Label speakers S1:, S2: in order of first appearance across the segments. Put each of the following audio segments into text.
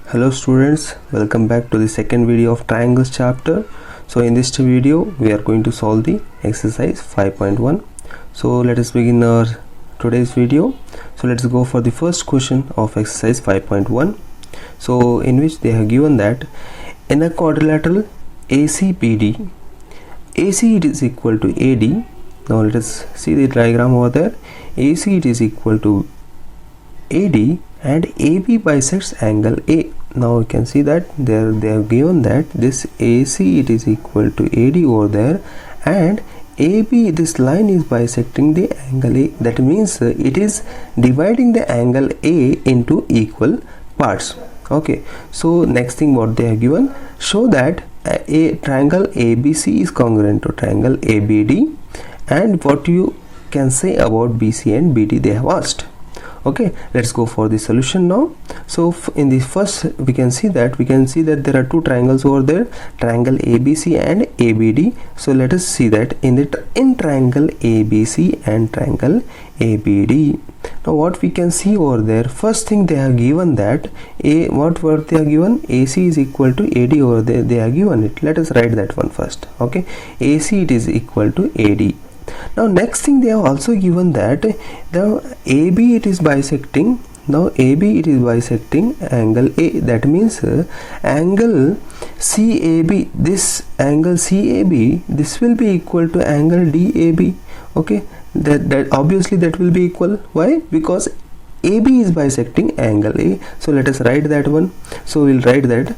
S1: Hello students, welcome back to the second video of triangles chapter. So in this video we are going to solve the exercise 5.1. So let us begin our today's video. So let's go for the first question of exercise 5.1. So in which they have given that in a quadrilateral ACBD, AC it is equal to AD. Now let us see the diagram over there. AC it is equal to AD and AB bisects angle A. Now you can see that there they have given that this AC it is equal to AD over there, and AB, this line is bisecting the angle A. That means it is dividing the angle A into equal parts. Okay, so next thing what they have given, show that a triangle ABC is congruent to triangle ABD, and what you can say about BC and BD they have asked. Okay, let's go for the solution now. So in the first we can see that there are two triangles over there, triangle ABC and ABD. So let us see that in triangle ABC and triangle ABD. Now what we can see over there, first thing they have given that what they are given, AC is equal to AD over there, they are given it. Let us write that one first. Okay, AC it is equal to AD. Now next thing they have also given that the AB it is bisecting. Now AB it is bisecting angle A. That means angle CAB, this angle CAB, this will be equal to angle DAB. Okay, that obviously that will be equal. Why? Because AB is bisecting angle A. So let us write that one. So we'll write that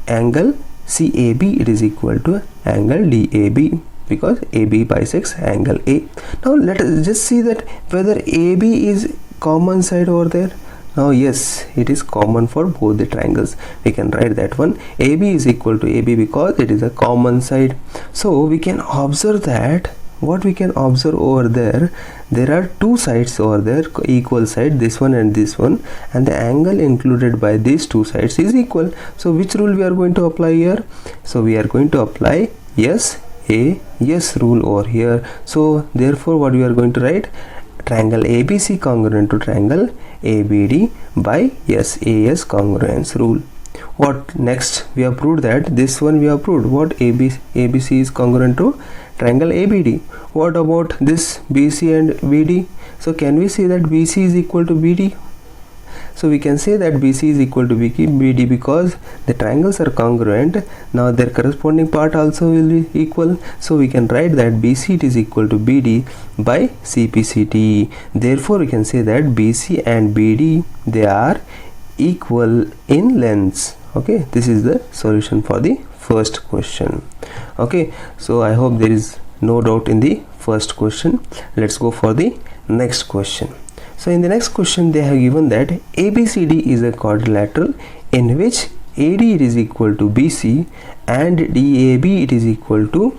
S1: angle CAB it is equal to angle DAB, because AB bisects angle A. Now let us just see that whether AB is common side over there. Now yes, it is common for both the triangles. We can write that one, AB is equal to AB because it is a common side. So we can observe that what we can observe over there, there are two sides over there, equal side, this one and this one, and the angle included by these two sides is equal. So which rule we are going to apply here? So we are going to apply yes rule over here. So therefore what we are going to write, triangle ABC congruent to triangle ABD by SAS congruence rule. What next? We have proved that this one we have proved what ABC is congruent to triangle ABD. What about this BC and BD? So can we say that BC is equal to BD? So we can say that BC is equal to BD because the triangles are congruent. Now their corresponding part also will be equal. So we can write that BC it is equal to BD by CPCT. Therefore we can say that BC and BD they are equal in lengths. Okay, this is the solution for the first question. Okay, so I hope there is no doubt in the first question. Let's go for the next question. So in the next question they have given that ABCD is a quadrilateral in which AD it is equal to BC and DAB it is equal to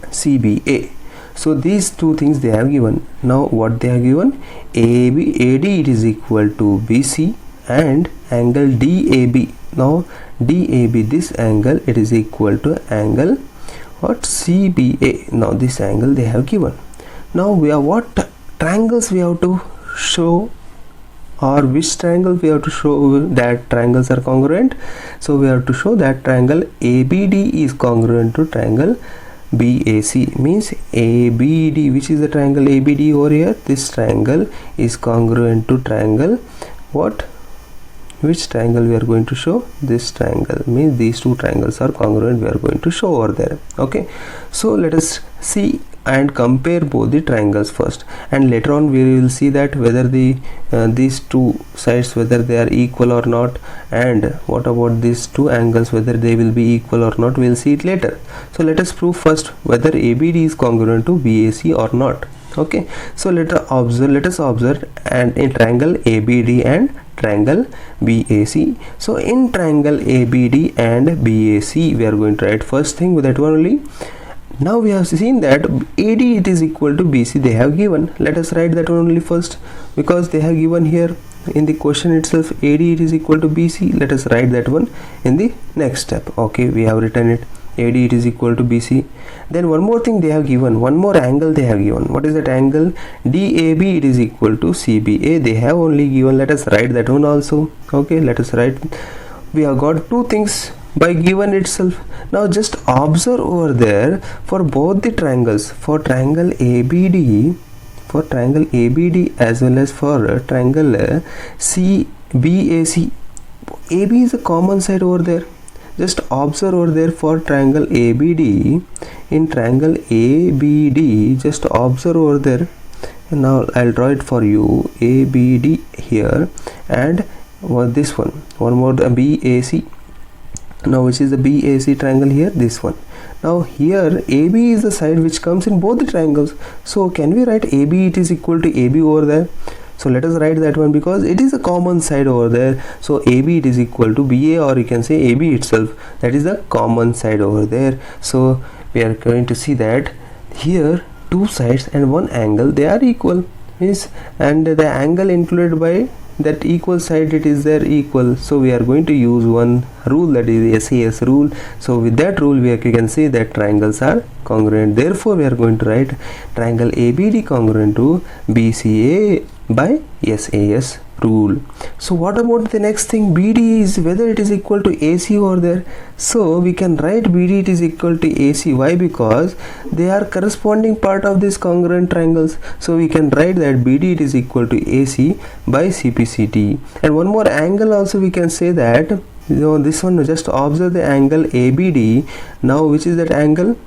S1: CBA. So these two things they have given. Now what they have given, AD it is equal to BC and angle DAB. Now DAB, this angle it is equal to angle what, CBA. Now this angle they have given. Now we are what triangles we have to show, or which triangle we have to show that triangles are congruent. So we have to show that triangle ABD is congruent to triangle BAC. Means ABD, which is the triangle ABD over here, this triangle is congruent to triangle what, which triangle we are going to show, this triangle. Means these two triangles are congruent, we are going to show over there. Okay, so let us see and compare both the triangles first, and later on we will see that whether these two sides whether they are equal or not, and what about these two angles whether they will be equal or not, we will see it later. So let us prove first whether ABD is congruent to BAC or not. Okay, so let us observe and in triangle ABD and triangle BAC. So in triangle ABD and BAC we are going to write first thing with that one only. Now we have seen that AD it is equal to BC they have given. Let us write that one only first, because they have given here in the question itself AD it is equal to BC. Let us write that one in the next step. Okay, we have written it. AD it is equal to BC. Then one more thing they have given, one more angle they have given. What is that angle? DAB it is equal to CBA. They have only given. Let us write that one also. Okay, let us write. We have got two things by given itself. Now just observe over there for both the triangles, for triangle ABD, as well as for triangle CBAC. AB is a common side over there. Just observe over there for triangle ABD. In triangle ABD, just observe over there. And now I'll draw it for you. ABD here, and this one more, the BAC. Now which is the BAC triangle here? This one. Now here AB is the side which comes in both the triangles. So can we write AB it is equal to AB over there? So let us write that one because it is a common side over there. So AB it is equal to BA, or you can say AB itself. That is the common side over there. So we are going to see that here two sides and one angle, they are equal. And the angle included by that equal side, it is there equal. So we are going to use one rule, that is SAS rule. So with that rule we can say that triangles are congruent. Therefore we are going to write triangle ABD congruent to BCA by SAS rule. So what about the next thing? BD is whether it is equal to AC over there. So we can write BD it is equal to AC. Why? Because they are corresponding part of these congruent triangles. So we can write that BD it is equal to AC by CPCT. And one more angle also we can say that, this one, just observe the angle ABD. Now which is that angle?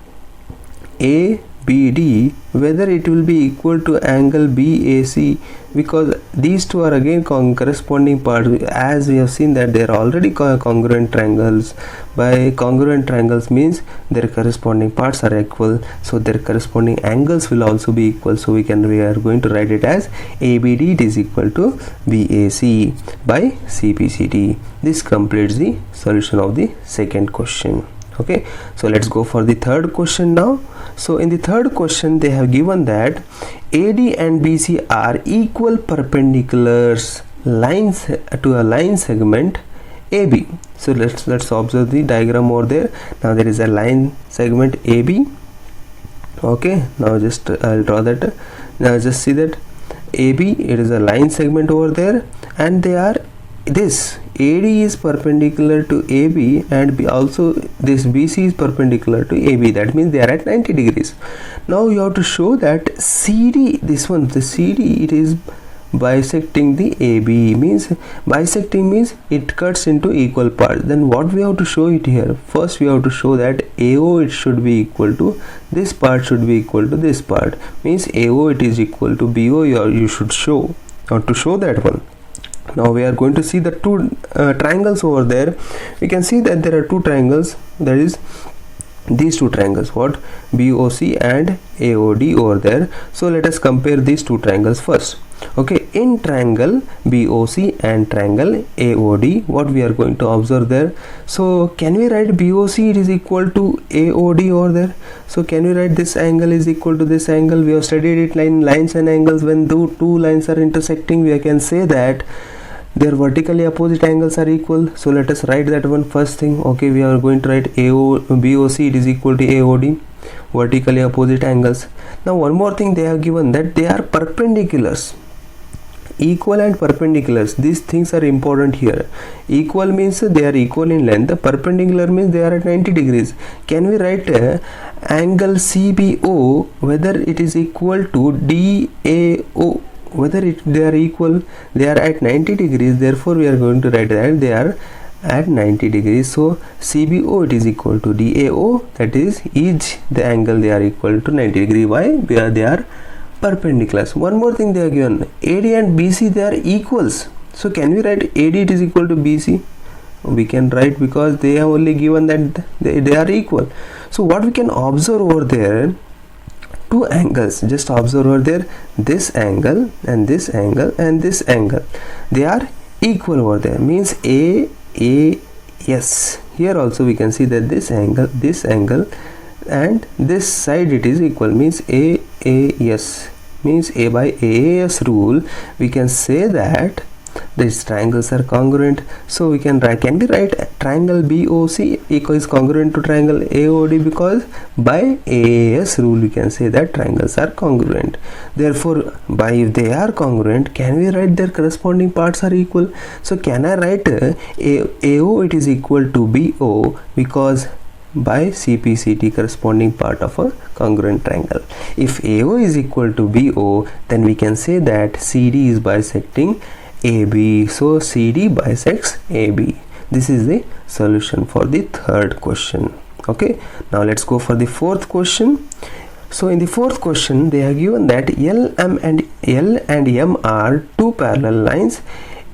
S1: ABD, whether it will be equal to angle BAC, because these two are again corresponding parts, as we have seen that they are already congruent triangles. By congruent triangles means their corresponding parts are equal, so their corresponding angles will also be equal. So we are going to write it as ABD it is equal to BAC by CPCT. This completes the solution of the second question. Okay, so let's go for the third question now. So in the third question they have given that AD and BC are equal perpendiculars lines to a line segment AB. So let's observe the diagram over there. Now there is a line segment AB. Okay, now just I'll draw that. Now just see that AB, it is a line segment over there, and they are, this AD is perpendicular to AB, and also this BC is perpendicular to AB. That means they are at 90 degrees. Now you have to show that CD, this one, the CD, it is bisecting the AB. Means bisecting means it cuts into equal parts. Then what we have to show it here? First we have to show that AO it should be equal to this part, should be equal to this part. Means AO it is equal to BO. You should show. Now to show that one, now we are going to see the two triangles over there. We can see that there are two triangles, that is these two triangles, what, BOC and AOD over there. So let us compare these two triangles first. Okay, in triangle BOC and triangle AOD, what we are going to observe there? So can we write BOC it is equal to AOD over there? So can we write this angle is equal to this angle? We have studied it in lines and angles. When the two lines are intersecting, we can say that their vertically opposite angles are equal. So let us write that one first thing. Okay, we are going to write BOC it is equal to AOD, vertically opposite angles. Now one more thing they have given, that they are perpendiculars. Equal and perpendiculars, these things are important here. Equal means they are equal in length, perpendicular means they are at 90 degrees. Can we write angle CBO, whether it is equal to DAO, whether they are equal, they are at 90 degrees. Therefore we are going to write that they are at 90 degrees. So CBO it is equal to DAO, that is each the angle they are equal to 90 degree. Why? Because they are perpendiculars. One more thing they are given, AD and BC they are equals. So can we write AD it is equal to BC? We can write, because they have only given that they are equal. So what we can observe over there, two angles, just observe over there, this angle and this angle and this angle, they are equal over there. Means AS. Here also we can see that this angle and this side it is equal, means AAS. Means A by AAS rule we can say that these triangles are congruent. So we can write triangle BOC is congruent to triangle AOD, because by AAS rule we can say that triangles are congruent. Therefore, if they are congruent, can we write their corresponding parts are equal? So can I write AO it is equal to BO, because by CPCT corresponding part of a congruent triangle. If AO is equal to BO, then we can say that CD is bisecting AB. So CD bisects AB. This is the solution for the third question. Okay, now let's go for the fourth question. So in the fourth question, they are given that L and M are two parallel lines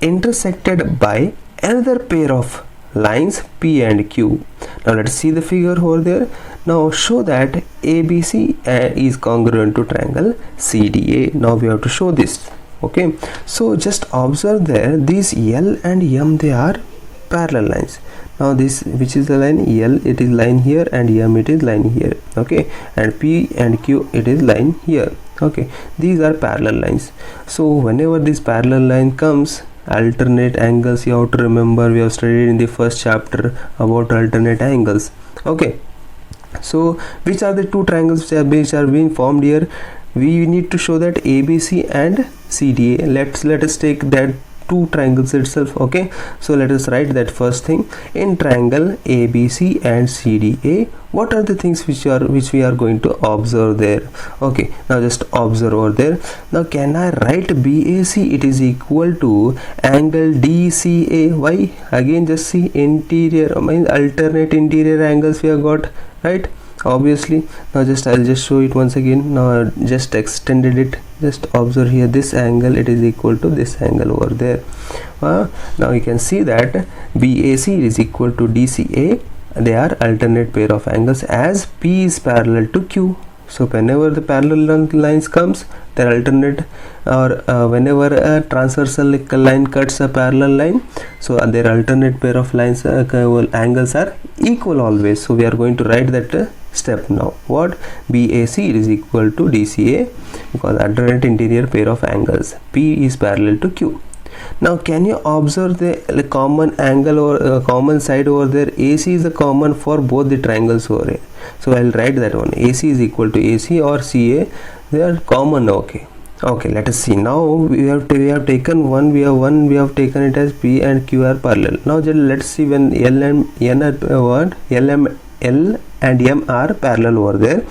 S1: intersected by another pair of lines P and Q. Now let's see the figure over there. Now show that ABC is congruent to triangle CDA. Now we have to show this. Okay, so just observe there, these L and M, they are parallel lines. Now this, which is the line? L, it is line here, and M, it is line here. Okay, and P and Q, it is line here. Okay, these are parallel lines. So whenever this parallel line comes, alternate angles, you have to remember, we have studied in the first chapter about alternate angles. Okay, so which are the two triangles which are being formed here? We need to show that ABC and CDA. Let us take that two triangles itself. Okay, so let us write that first thing. In triangle ABC and CDA, what are the things which we are going to observe there? Okay, now just observe over there. Now can I write BAC, it is equal to angle DCA? Why? Again, just see, interior, alternate interior angles we have got, right? Obviously. Now I'll just show it once again. Now I just extended it. Just observe here, this angle, it is equal to this angle over there. Now you can see that BAC is equal to DCA. They are alternate pair of angles as P is parallel to Q. So whenever the parallel lines comes, they're alternate, or whenever a transversal line cuts a parallel line, so their alternate pair of lines angles are equal always. So we are going to write that step now. What? BAC is equal to DCA, because alternate interior pair of angles, P is parallel to Q. Now can you observe the common angle or common side over there? AC is the common for both the triangles over here. So I'll write that one. AC is equal to AC or CA. They are common. Okay. Okay, let us see. Now we have taken one. We have taken it as P and Q are parallel. Now let's see when L and N are L and M are parallel over there.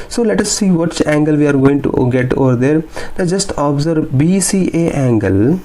S1: So let us see which angle we are going to get over there. Now just observe BCA angle,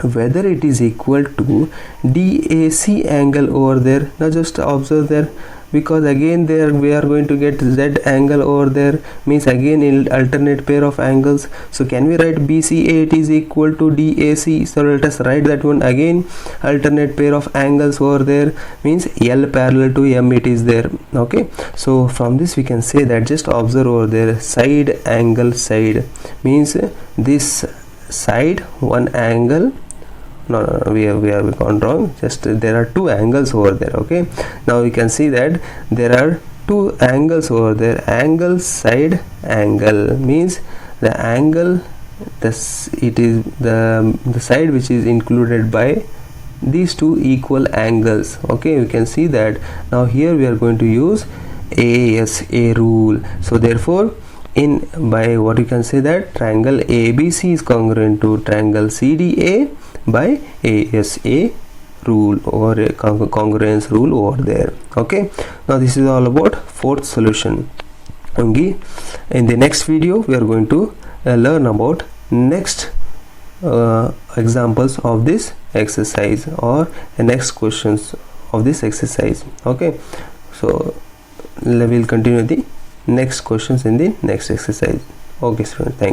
S1: whether it is equal to DAC angle over there. Now just observe there, because again there we are going to get Z angle over there, means again in alternate pair of angles. So can we write BCA it is equal to DAC? So let us write that one again, alternate pair of angles over there, means L parallel to M it is there. Okay, so from this we can say that, just observe over there, side angle side, means this side one angle. No, we have gone wrong. Just there are two angles over there. Okay, now we can see that there are two angles over there. Angle side angle means the angle, it is the side which is included by these two equal angles. Okay, we can see that. Now here we are going to use ASA rule. So therefore, by what you can say that triangle ABC is congruent to triangle CDA by ASA rule, or a congruence rule over there. Okay, now this is all about fourth solution. Okay, in the next video we are going to learn about next examples of this exercise, or the next questions of this exercise. Okay, so we will continue the next questions in the next exercise. Okay students, thank you.